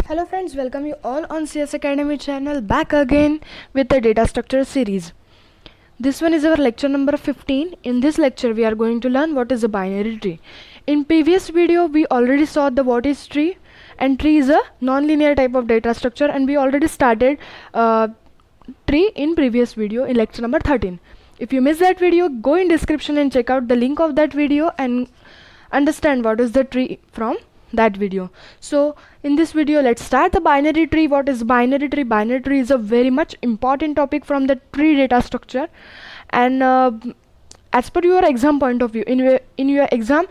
Hello friends, welcome you all on CS Academy channel, back again with the data structure series. This one is our lecture number 15. In this lecture we are going to learn what is a binary tree. In previous video we already saw the what is tree, and tree is a non-linear type of data structure, and we already started tree in previous video in lecture number 13. If you missed that video, go in description and check out the link of that video and understand what is the tree from that video. So in this video, let's start the binary tree. What is binary tree? Binary tree is a very much important topic from the tree data structure, and as per your exam point of view, in your exam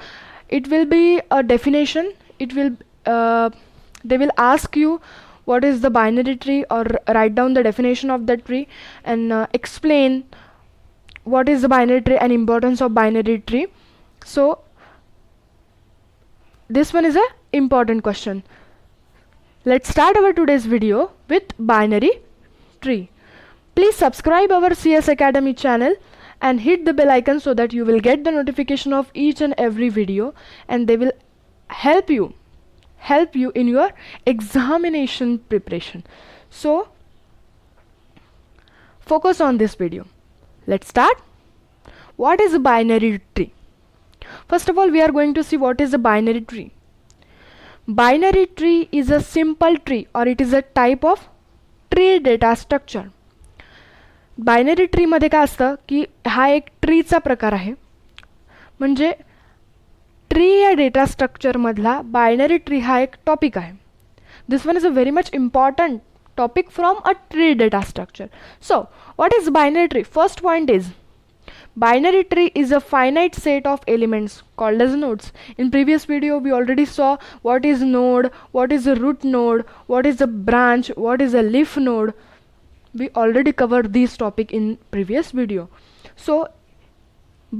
it will be a definition. It will they will ask you what is the binary tree, or write down the definition of that tree and explain what is the binary tree and importance of binary tree. So this one is a important question. Let's start our today's video with binary tree. Please subscribe our CS Academy channel and hit the bell icon so that you will get the notification of each and every video, and they will help you in your examination preparation. So focus on this video. Let's start. What is a binary tree? First of all, we are going to see what is a binary tree. Binary tree is a simple tree, or it is a type of tree data structure. Binary tree मध्ये काय असतं की हा एक ट्रीचा प्रकार आहे. म्हणजे tree या डेटा स्ट्रक्चर मधला बायनरी ट्री हा एक टॉपिक आहे. This one is a very much important topic from a tree data structure. So what is binary tree? First point is binary tree is a finite set of elements called as nodes. In previous video we already saw what is node, what is a root node, what is a branch, what is a leaf node. We already covered this topic in previous video. So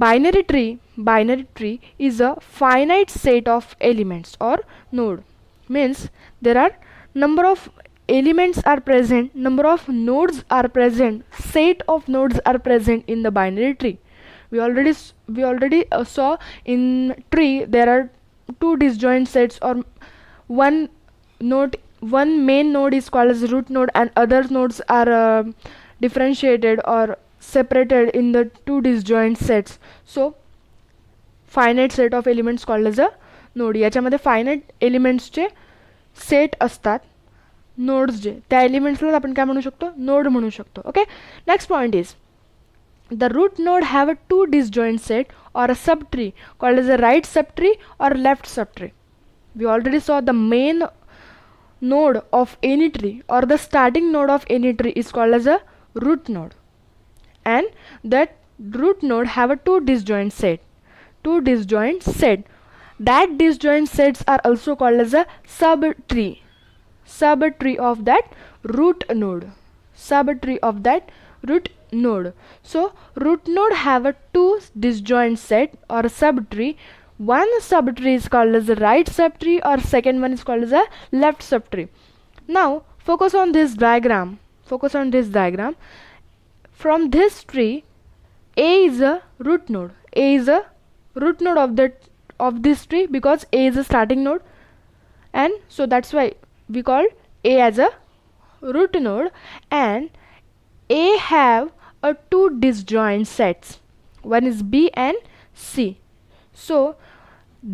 binary tree is a finite set of elements, or node means there are number of elements are present, number of nodes are present, set of nodes are present in the binary tree. We already saw in tree there are two disjoint sets, or one main node is called as root node, and other nodes are differentiated or separated in the two disjoint sets. So finite set of elements called as a node. याच्यामध्ये finite elements चे set असतात. Nodes जे त्या एलिमेंट्सला आपण काय म्हणू शकतो? Node म्हणू शकतो. Okay, next point is the root node have a two disjoint set or a subtree called as a right subtree or left subtree. We already saw the main node of any tree or the starting node of any tree is called as a root node, and that root node have a two disjoint set. That disjoint sets are also called as a subtree of that root node. So root node have a two disjoint set or a subtree. One subtree is called as a right subtree, or second one is called as a left subtree. Now focus on this diagram. From this tree, A is a root node. A is a root node of this tree because A is a starting node, and so that's why we call A as a root node. And A have a two disjoint sets. One is B and C. So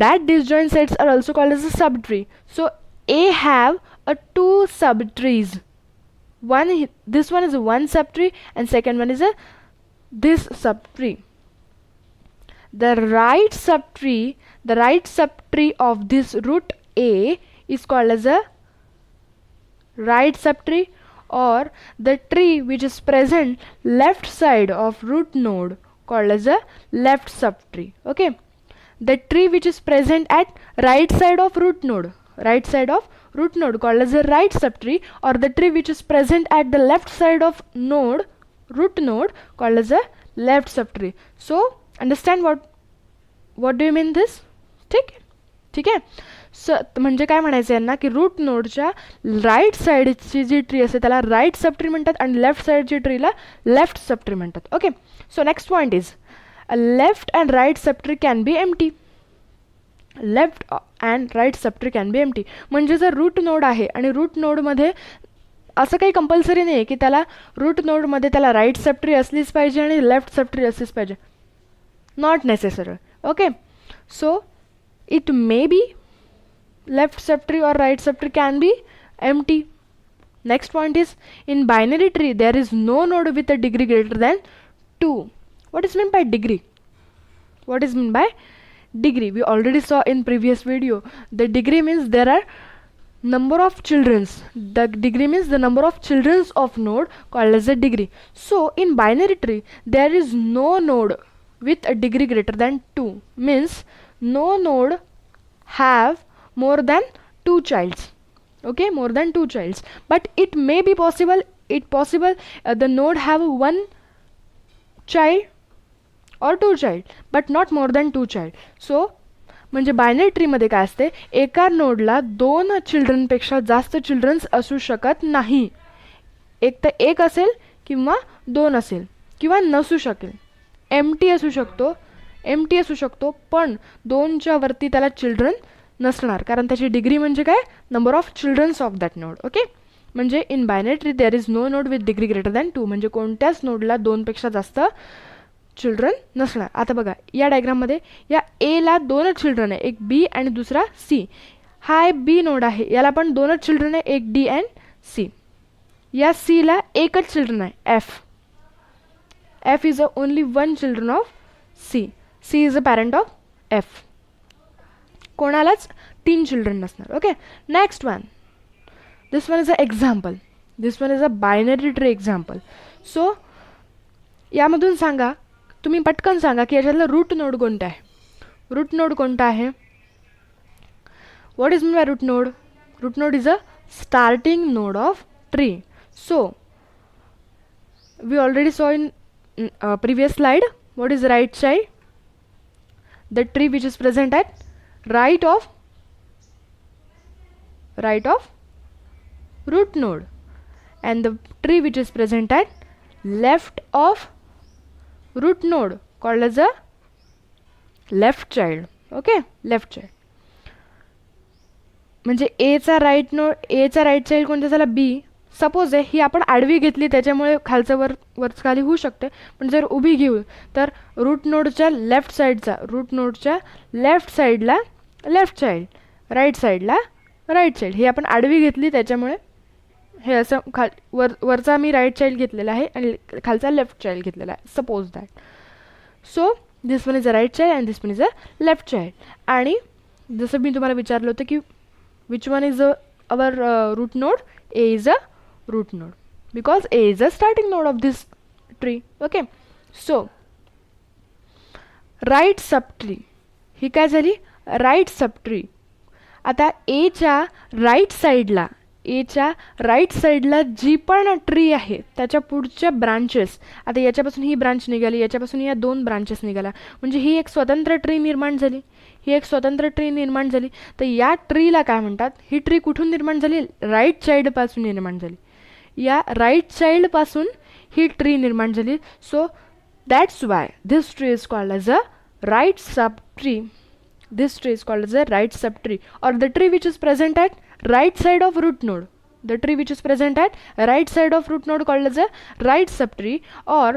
that disjoint sets are also called as a subtree. So A have a two subtrees. This one is one subtree, and second one is this subtree. The right subtree of this root A is called as a right subtree, or the tree which is present left side of root node called as a left subtree. Okay, the tree which is present at right side of root node called as a right subtree, or the tree which is present at the left side of root node called as a left subtree. So understand what do you mean this? ठीक आहे. म्हणजे काय म्हणायचं यांना की root नोडच्या right साईडची जी ट्री असते त्याला राईट सबट्री म्हणतात, आणि लेफ्ट साईडची ट्रीला लेफ्ट सबट्री म्हणतात. Okay, so next point is a left and right subtree can be empty. Left and right subtree can be empty. म्हणजे जर रूट नोड आहे आणि रूट नोडमध्ये असं काही कंपल्सरी नाही आहे की त्याला रूट नोडमध्ये त्याला राईट सबट्री असलीच पाहिजे आणि लेफ्ट सबट्री असलीच पाहिजे. Not necessary. Okay, so it may be left subtree or right subtree can be empty. Next point is, in binary tree there is no node with a degree greater than 2. What is meant by degree? What is meant by degree? We already saw in previous video. The degree means there are number of childrens. The degree means the number of childrens of node called as a degree. So in binary tree there is no node with a degree greater than 2, means no node have more than 2 childs. Okay, more than 2 childs, but it may be possible, the node have 1 child or 2 child but not more than 2 child. So म्हणजे binary ट्रीमध्ये काय असते, एका नोडला 2 चिल्ड्रनपेक्षा जास्त children's असू शकत नाही. एक तर 1 असेल किंवा 2 असेल किंवा नसू शकेल. एम्प्टी असू शकतो पण 2च्या वरती त्याला चिल्ड्रन नसणार, कारण त्याची डिग्री म्हणजे काय, number of childrens of that node. Okay, म्हणजे in binary tree there is no node with degree greater than 2, म्हणजे कोणत्याच नोडला 2पेक्षा जास्त चिल्ड्रन नसणार. आता बघा या डायग्राममध्ये या एला 2 चिल्ड्रन आहे, एक बी आणि दुसरा सी. हा बी नोड आहे, याला पण 2 चिल्ड्रन आहे, एक डी अँड सी. या सीला एकच चिल्ड्रन आहे, F. F is only 1 children of C. C is a parent of F. कोणालाच 3 चिल्ड्रन नसणार. Okay, next one, this one is a example. This one is a binary tree example. So यामधून सांगा, तुम्ही पटकन सांगा की याच्यातलं root node कोणतं आहे. Root node कोणता आहे? What is mean by root node? Root node is a starting node of tree. So we already saw in previous slide, what is right child? The tree which is present at right of root node, and the tree which is present at left of root node called as a left child. Okay, left child. म्हणजे A चा right child कोणता झाला? B. Suppose आहे ही आपण आडवी घेतली त्याच्यामुळे खालचं वरच खाली होऊ शकते, पण जर उभी घेऊ तर रूट नोडच्या लेफ्ट साईडला लेफ्ट चाइल्ड, राईट साईडला राईट चाइल्ड. ही आपण आडवी घेतली त्याच्यामुळे हे असं वरचा मी राईट चाइल्ड घेतलेला आहे आणि खालचा लेफ्ट चाइल्ड घेतलेला आहे, suppose that. So this one is a right child and this one is a left child. आणि जसं मी तुम्हाला विचारलं होतं की which one is our root node? A is a root node because A is a starting node of this tree. Okay, so right subtree ही काय झाली? Right subtree. आता A च्या राईट साईडला जी पण ट्री आहे त्याच्या पुढच्या ब्रांचेस, आता याच्यापासून ही ब्रांच निघाली, याच्यापासून या 2 ब्रांचेस निघाल्या, म्हणजे ही एक स्वतंत्र ट्री निर्माण झाली. तर या ट्रीला काय म्हणतात? ही ट्री कुठून निर्माण झाली? राईट चाइल्डपासून निर्माण झाली. या राईट चाइल्डपासून ही ट्री निर्माण झाली. So that's why this tree is called as a right subtree. This tree is called as a right subtree, or the tree which is present at right side of root node. The tree which is present at right side of root node called as a right subtree, or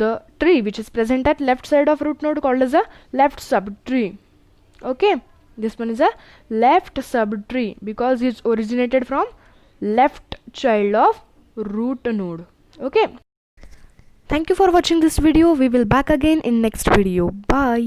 the tree which is present at left side of root node called as a left subtree. Okay, this one is a left subtree because it's originated from left child of root node. Okay, thank you for watching this video. We will back again in next video. Bye.